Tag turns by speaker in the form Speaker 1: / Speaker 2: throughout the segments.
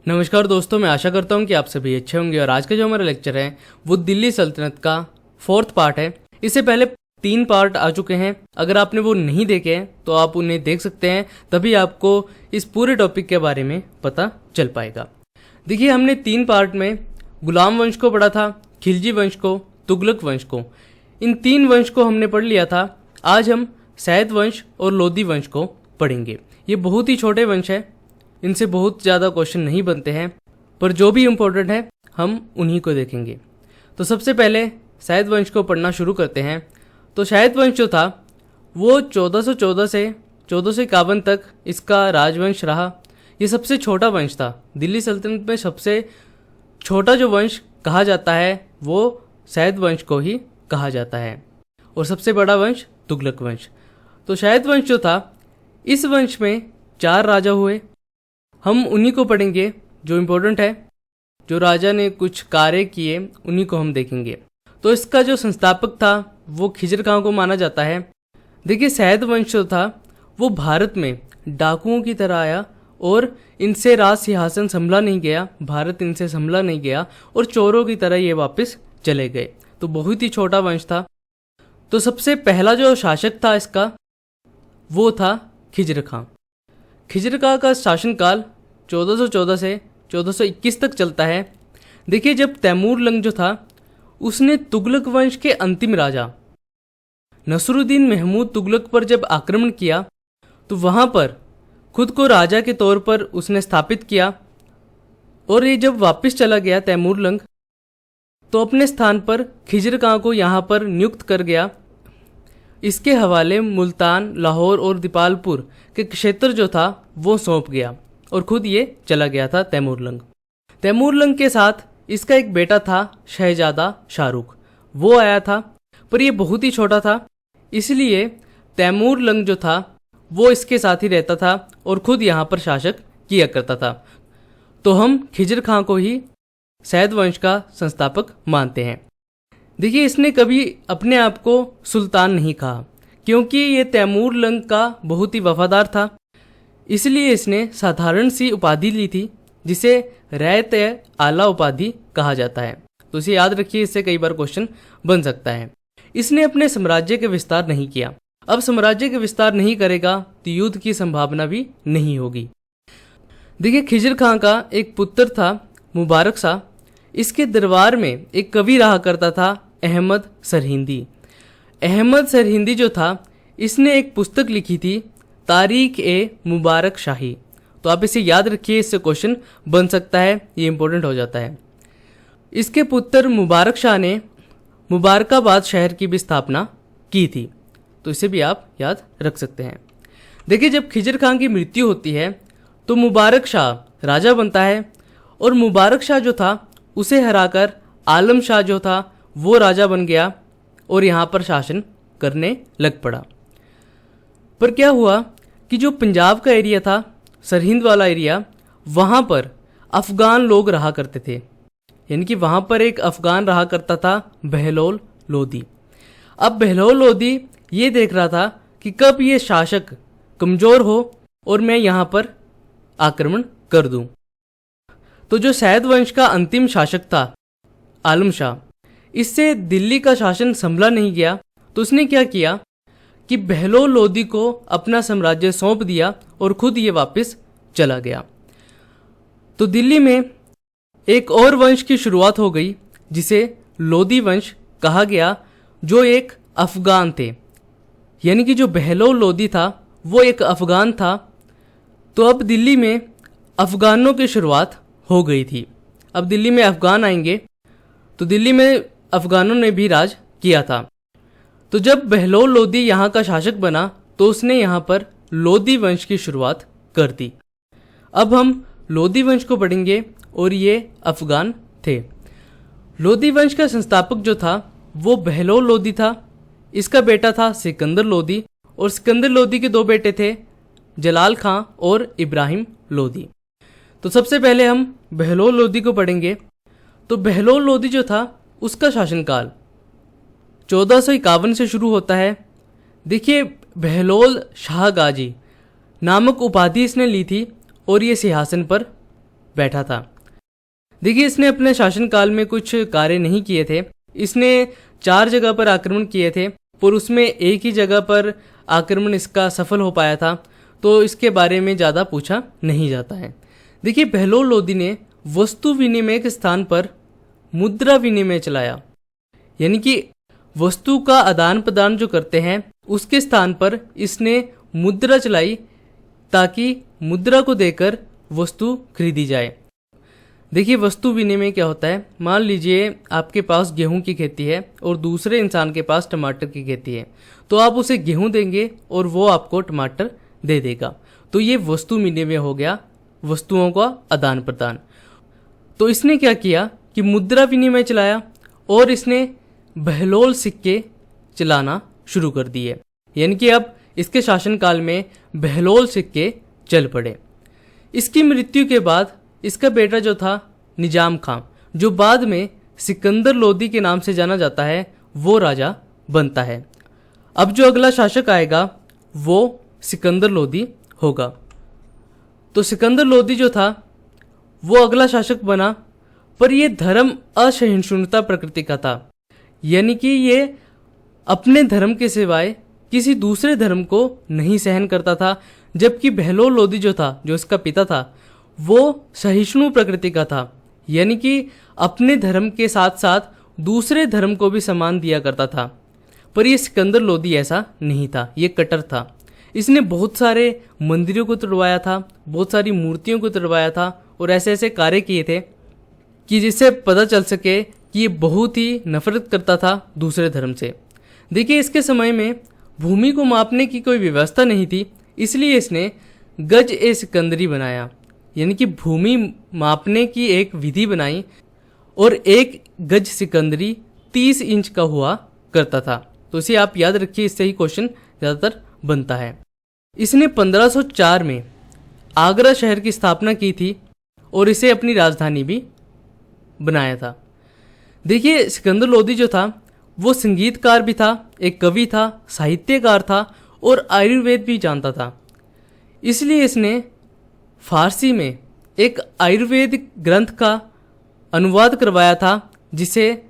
Speaker 1: नमस्कार दोस्तों, मैं आशा करता हूँ कि आप सभी अच्छे होंगे। और आज का जो हमारा लेक्चर है वो दिल्ली सल्तनत का 4th पार्ट है। इससे पहले 3 पार्ट आ चुके हैं। अगर आपने वो नहीं देखे हैं तो आप उन्हें देख सकते हैं, तभी आपको इस पूरे टॉपिक के बारे में पता चल पाएगा। देखिए, हमने 3 पार्ट में गुलाम वंश को पढ़ा था, खिलजी वंश को, तुगलक वंश को। इन 3 वंश को हमने पढ़ लिया था। आज हम सैद वंश और लोदी वंश को पढ़ेंगे। ये बहुत ही छोटे वंश है, इनसे बहुत ज़्यादा क्वेश्चन नहीं बनते हैं, पर जो भी इम्पोर्टेंट है हम उन्हीं को देखेंगे। तो सबसे पहले सैद वंश को पढ़ना शुरू करते हैं। तो सैद वंश जो था वो 1414 से 1451 तक इसका राजवंश रहा। ये सबसे छोटा वंश था। दिल्ली सल्तनत में सबसे छोटा जो वंश कहा जाता है वो सैद वंश को ही कहा जाता है, और सबसे बड़ा वंश तुगलक वंश। तो सैद वंश जो था, इस वंश में 4 राजा हुए। हम उन्हीं को पढ़ेंगे जो इम्पोर्टेंट है, जो राजा ने कुछ कार्य किए उन्हीं को हम देखेंगे। तो इसका जो संस्थापक था वो खिजर खां को माना जाता है। देखिए, सैद वंश जो था वो भारत में डाकुओं की तरह आया और इनसे राज सिंहासन संभला नहीं गया, भारत इनसे संभला नहीं गया और चोरों की तरह ये वापस चले गए। तो बहुत ही छोटा वंश था। तो सबसे पहला जो शासक था इसका वो था खिजर खां। खिजर खां का शासनकाल 1414 से 1421 तक चलता है। देखिए, जब तैमूर लंग जो था उसने तुगलक वंश के अंतिम राजा नसरुद्दीन महमूद तुगलक पर जब आक्रमण किया तो वहां पर खुद को राजा के तौर पर उसने स्थापित किया। और ये जब वापस चला गया तैमूर लंग, तो अपने स्थान पर खिजर खां को यहाँ पर नियुक्त कर गया। इसके हवाले मुल्तान, लाहौर और दीपालपुर के क्षेत्र जो था वो सौंप गया और खुद ये चला गया था तैमूर लंग। तैमूर लंग के साथ इसका एक बेटा था शहजादा शाहरुख, वो आया था, पर ये बहुत ही छोटा था, इसलिए तैमूर लंग जो था वो इसके साथ ही रहता था और खुद यहाँ पर शासक किया करता था। तो हम खिजर खां को ही सैद वंश का संस्थापक मानते हैं। देखिए, इसने कभी अपने आप को सुल्तान नहीं कहा, क्योंकि ये तैमूर लंग का बहुत ही वफादार था, इसलिए इसने साधारण सी उपाधि ली थी जिसे रैत आला उपाधि कहा जाता है। तो इसे याद रखिए, इससे कई बार क्वेश्चन बन सकता है। इसने अपने साम्राज्य के विस्तार नहीं किया। अब साम्राज्य के विस्तार नहीं करेगा तो युद्ध की संभावना भी नहीं होगी। देखिए, खिजर खां का एक पुत्र था मुबारक शाह। इसके दरबार में एक कवि रहा करता था अहमद सरहिंदी। अहमद सरहिंदी जो था इसने एक पुस्तक लिखी थी तारीख ए मुबारक शाही। तो आप इसे याद रखिए, इससे क्वेश्चन बन सकता है, ये इंपॉर्टेंट हो जाता है। इसके पुत्र मुबारक शाह ने मुबारकाबाद शहर की भी स्थापना की थी, तो इसे भी आप याद रख सकते हैं। देखिए, जब खिजर खां की मृत्यु होती है तो मुबारक शाह राजा बनता है, और मुबारक शाह जो था उसे हराकर आलम शाह जो था वो राजा बन गया और यहाँ पर शासन करने लग पड़ा। पर क्या हुआ कि जो पंजाब का एरिया था, सरहिंद वाला एरिया, वहाँ पर अफ़गान लोग रहा करते थे। यानी कि वहाँ पर एक अफ़गान रहा करता था बहलोल लोदी। अब बहलोल लोदी ये देख रहा था कि कब ये शासक कमज़ोर हो और मैं यहाँ पर आक्रमण कर दूँ। तो जो सैद वंश का अंतिम शासक था आलम शाह, इससे दिल्ली का शासन संभला नहीं गया, तो उसने क्या किया कि बहलोल लोदी को अपना साम्राज्य सौंप दिया और खुद ये वापस चला गया। तो दिल्ली में एक और वंश की शुरुआत हो गई जिसे लोदी वंश कहा गया, जो एक अफ़गान थे। यानी कि जो बहलोल लोदी था वो एक अफ़गान था। तो अब दिल्ली में अफ़गानों की शुरुआत हो गई थी। अब दिल्ली में अफ़गान आएंगे, तो दिल्ली में अफ़गानों ने भी राज किया था। तो जब बहलोल लोदी यहाँ का शासक बना तो उसने यहाँ पर लोदी वंश की शुरुआत कर दी। अब हम लोदी वंश को पढ़ेंगे और ये अफ़गान थे। लोदी वंश का संस्थापक जो था वो बहलोल लोदी था। इसका बेटा था सिकंदर लोदी, और सिकंदर लोदी के 2 बेटे थे, जलाल खां और इब्राहिम लोदी। तो सबसे पहले हम बहलोल लोदी को पढ़ेंगे। तो बहलोल लोदी जो था उसका शासनकाल 1451 से शुरू होता है। देखिए, बहलोल शाह गाजी नामक उपाधि इसने ली थी और ये सिंहासन पर बैठा था। देखिए, इसने अपने शासनकाल में कुछ कार्य नहीं किए थे। इसने 4 जगह पर आक्रमण किए थे, पर उसमें एक ही जगह पर आक्रमण इसका सफल हो पाया था, तो इसके बारे में ज़्यादा पूछा नहीं जाता है। देखिए, बहलोल लोदी ने वस्तु विनिमय के स्थान पर मुद्रा विनिमय चलाया, यानी कि वस्तु का आदान प्रदान जो करते हैं उसके स्थान पर इसने मुद्रा चलाई, ताकि मुद्रा को देकर वस्तु खरीदी जाए। देखिए, वस्तु विनिमय क्या होता है? मान लीजिए आपके पास गेहूं की खेती है और दूसरे इंसान के पास टमाटर की खेती है, तो आप उसे गेहूं देंगे और वो आपको टमाटर दे देगा, तो ये वस्तु विनिमय हो गया, वस्तुओं का आदान प्रदान। तो इसने क्या किया कि मुद्रा विनिमय चलाया और इसने बहलोल सिक्के चलाना शुरू कर दिए, यानी कि अब इसके शासनकाल में बहलोल सिक्के चल पड़े। इसकी मृत्यु के बाद इसका बेटा जो था निजाम खां, जो बाद में सिकंदर लोदी के नाम से जाना जाता है, वो राजा बनता है। अब जो अगला शासक आएगा वो सिकंदर लोदी होगा। तो सिकंदर लोदी जो था वो अगला शासक बना, पर ये धर्म असहिष्णुता प्रकृति का था, यानी कि ये अपने धर्म के सिवाय किसी दूसरे धर्म को नहीं सहन करता था। जबकि बहलोल लोदी जो था, जो इसका पिता था, वो सहिष्णु प्रकृति का था, यानी कि अपने धर्म के साथ साथ दूसरे धर्म को भी सम्मान दिया करता था। पर ये सिकंदर लोदी ऐसा नहीं था, ये कट्टर था। इसने बहुत सारे मंदिरों को तोड़वाया था, बहुत सारी मूर्तियों को तोड़वाया था और ऐसे ऐसे कार्य किए थे कि जिससे पता चल सके कि ये बहुत ही नफरत करता था दूसरे धर्म से। देखिए, इसके समय में भूमि को मापने की कोई व्यवस्था नहीं थी, इसलिए इसने गज ए सिकंदरी बनाया, यानी कि भूमि मापने की एक विधि बनाई और एक गज सिकंदरी 30 इंच का हुआ करता था। तो इसे आप याद रखिए, इससे ही क्वेश्चन ज़्यादातर बनता है। इसने 1504 में आगरा शहर की स्थापना की थी और इसे अपनी राजधानी भी बनाया था। देखिए, सिकंदर लोदी जो था वो संगीतकार भी था, एक कवि था, साहित्यकार था और आयुर्वेद भी जानता था। इसलिए इसने फारसी में एक आयुर्वेदिक ग्रंथ का अनुवाद करवाया था, जिसे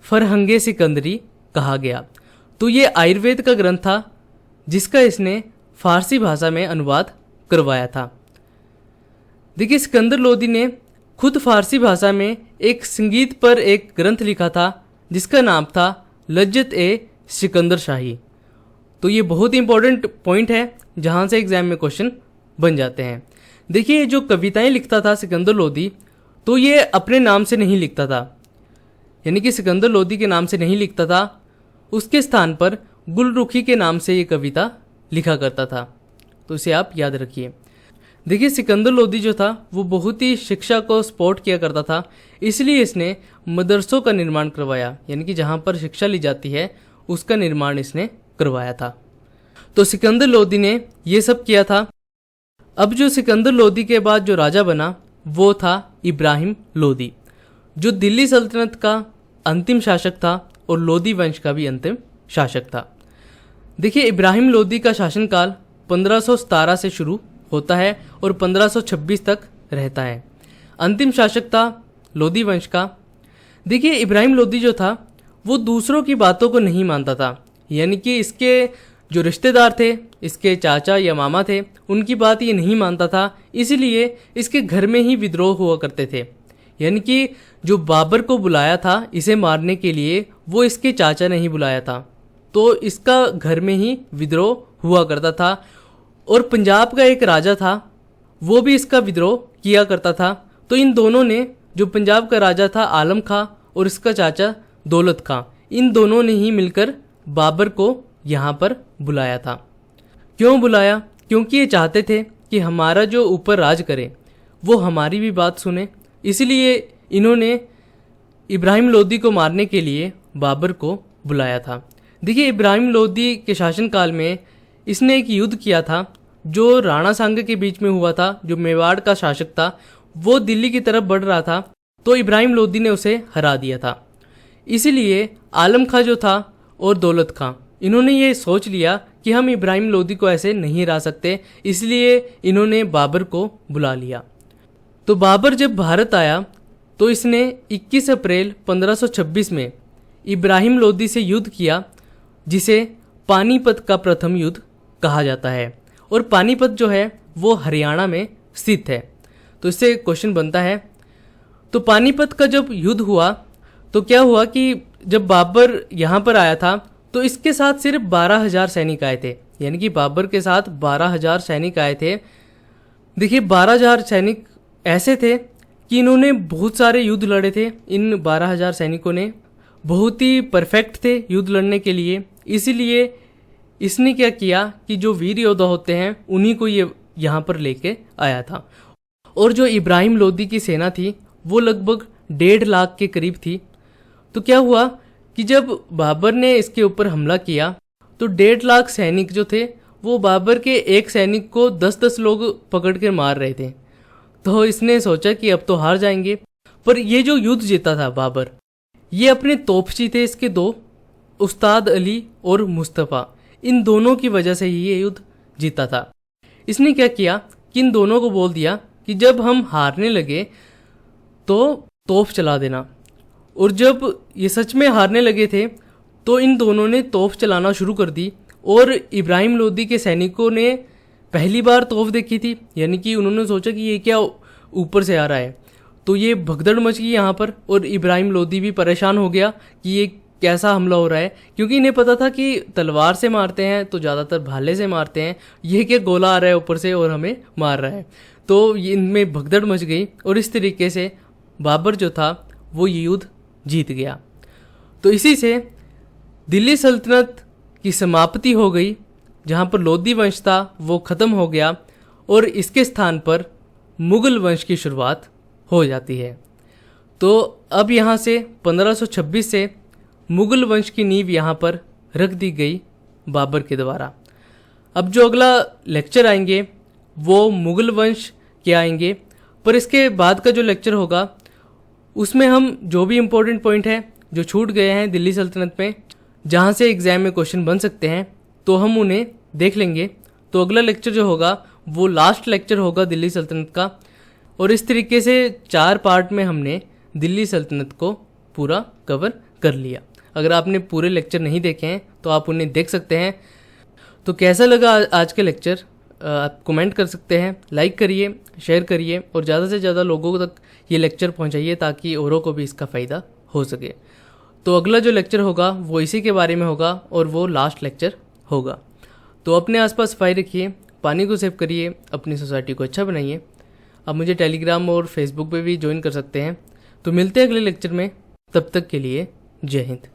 Speaker 1: फरहंगे सिकंदरी कहा गया। तो ये आयुर्वेद का ग्रंथ था जिसका इसने फारसी भाषा में अनुवाद करवाया था। देखिए, सिकंदर लोदी ने खुद फारसी भाषा में एक संगीत पर एक ग्रंथ लिखा था जिसका नाम था लज्जत ए सिकंदर शाही। तो ये बहुत ही इंपॉर्टेंट पॉइंट है जहाँ से एग्जाम में क्वेश्चन बन जाते हैं। देखिए, जो कविताएं लिखता था सिकंदर लोदी, तो ये अपने नाम से नहीं लिखता था, यानी कि सिकंदर लोदी के नाम से नहीं लिखता था, उसके स्थान पर गुलरुखी के नाम से ये कविता लिखा करता था। तो इसे आप याद रखिए। देखिए, सिकंदर लोदी जो था वो बहुत ही शिक्षा को सपोर्ट किया करता था, इसलिए इसने मदरसों का निर्माण करवाया, यानी कि जहाँ पर शिक्षा ली जाती है उसका निर्माण इसने करवाया था। तो सिकंदर लोदी ने ये सब किया था। अब जो सिकंदर लोदी के बाद जो राजा बना वो था इब्राहिम लोदी, जो दिल्ली सल्तनत का अंतिम शासक था और लोदी वंश का भी अंतिम शासक था। देखिए, इब्राहिम लोदी का शासनकाल 1517 से शुरू होता है और 1526 तक रहता है। अंतिम शासक था लोदी वंश का। देखिए, इब्राहिम लोदी जो था वो दूसरों की बातों को नहीं मानता था, यानी कि इसके जो रिश्तेदार थे, इसके चाचा या मामा थे, उनकी बात ये नहीं मानता था, इसलिए इसके घर में ही विद्रोह हुआ करते थे। यानी कि जो बाबर को बुलाया था इसे मारने के लिए, वो इसके चाचा ने ही बुलाया था, तो इसका घर में ही विद्रोह हुआ करता था। और पंजाब का एक राजा था, वो भी इसका विद्रोह किया करता था। तो इन दोनों ने, जो पंजाब का राजा था आलम खां और इसका चाचा दौलत खां, इन दोनों ने ही मिलकर बाबर को यहाँ पर बुलाया था। क्यों बुलाया? क्योंकि ये चाहते थे कि हमारा जो ऊपर राज करे वो हमारी भी बात सुने, इसलिए इन्होंने इब्राहिम लोदी को मारने के लिए बाबर को बुलाया था। देखिए, इब्राहिम लोदी के शासनकाल में इसने एक युद्ध किया था जो राणा सांगा के बीच में हुआ था। जो मेवाड़ का शासक था वो दिल्ली की तरफ बढ़ रहा था, तो इब्राहिम लोदी ने उसे हरा दिया था। इसीलिए आलम खां जो था और दौलत खां, इन्होंने ये सोच लिया कि हम इब्राहिम लोदी को ऐसे नहीं हरा सकते, इसलिए इन्होंने बाबर को बुला लिया। तो बाबर जब भारत आया तो इसने 21 अप्रैल 1526 में इब्राहिम लोदी से युद्ध किया, जिसे पानीपत का प्रथम युद्ध कहा जाता है। और पानीपत जो है वो हरियाणा में स्थित है। तो इससे क्वेश्चन बनता है, तो पानीपत का जब युद्ध हुआ तो क्या हुआ कि जब बाबर यहाँ पर आया था तो इसके साथ सिर्फ 12,000 सैनिक आए थे, यानी कि बाबर के साथ 12,000 सैनिक आए थे। देखिए 12,000 सैनिक ऐसे थे कि इन्होंने बहुत सारे युद्ध लड़े थे। इन 12,000 सैनिकों ने बहुत ही परफेक्ट थे युद्ध लड़ने के लिए, इसीलिए इसने क्या किया कि जो वीर योद्धा होते हैं उन्हीं को ये यहाँ पर लेके आया था। और जो इब्राहिम लोदी की सेना थी वो लगभग 1.5 लाख के करीब थी। तो क्या हुआ कि जब बाबर ने इसके ऊपर हमला किया तो 1.5 लाख सैनिक जो थे वो बाबर के एक सैनिक को 10-10 लोग पकड़ के मार रहे थे। तो इसने सोचा कि अब तो हार जाएंगे। पर ये जो युद्ध जीता था बाबर, ये अपने तोपची थे इसके 2, उस्ताद अली और मुस्तफ़ा, इन दोनों की वजह से ही ये युद्ध जीता था। इसने क्या किया कि इन दोनों को बोल दिया कि जब हम हारने लगे तो तोप चला देना। और जब ये सच में हारने लगे थे तो इन दोनों ने तोप चलाना शुरू कर दी। और इब्राहिम लोदी के सैनिकों ने पहली बार तोप देखी थी, यानी कि उन्होंने सोचा कि ये क्या ऊपर से आ रहा है। तो ये भगदड़ मच गई यहाँ पर और इब्राहिम लोदी भी परेशान हो गया कि ये कैसा हमला हो रहा है, क्योंकि इन्हें पता था कि तलवार से मारते हैं तो ज़्यादातर भाले से मारते हैं, ये क्या गोला आ रहा है ऊपर से और हमें मार रहा है। तो इनमें भगदड़ मच गई और इस तरीके से बाबर जो था वो ये युद्ध जीत गया। तो इसी से दिल्ली सल्तनत की समाप्ति हो गई। जहाँ पर लोदी वंश था वो ख़त्म हो गया और इसके स्थान पर मुग़ल वंश की शुरुआत हो जाती है। तो अब यहाँ से 1526 से मुग़ल वंश की नींव यहाँ पर रख दी गई बाबर के द्वारा। अब जो अगला लेक्चर आएंगे वो मुग़ल वंश के आएंगे, पर इसके बाद का जो लेक्चर होगा उसमें हम जो भी इम्पोर्टेंट पॉइंट है जो छूट गए हैं दिल्ली सल्तनत में, जहाँ से एग्ज़ाम में क्वेश्चन बन सकते हैं, तो हम उन्हें देख लेंगे। तो अगला लेक्चर जो होगा वो लास्ट लेक्चर होगा दिल्ली सल्तनत का। और इस तरीके से 4 पार्ट में हमने दिल्ली सल्तनत को पूरा कवर कर लिया। अगर आपने पूरे लेक्चर नहीं देखे हैं तो आप उन्हें देख सकते हैं। तो कैसा लगा आज का लेक्चर आप कमेंट कर सकते हैं, लाइक करिए, शेयर करिए और ज़्यादा से ज़्यादा लोगों तक ये लेक्चर पहुंचाइए ताकि औरों को भी इसका फ़ायदा हो सके। तो अगला जो लेक्चर होगा वो इसी के बारे में होगा और वो लास्ट लेक्चर होगा। तो अपने आसपास सफाई रखिए, पानी को सेव करिए, अपनी सोसाइटी को अच्छा बनाइए। आप मुझे टेलीग्राम और फेसबुक पे भी ज्वाइन कर सकते हैं। तो मिलते हैं अगले लेक्चर में, तब तक के लिए जय हिंद।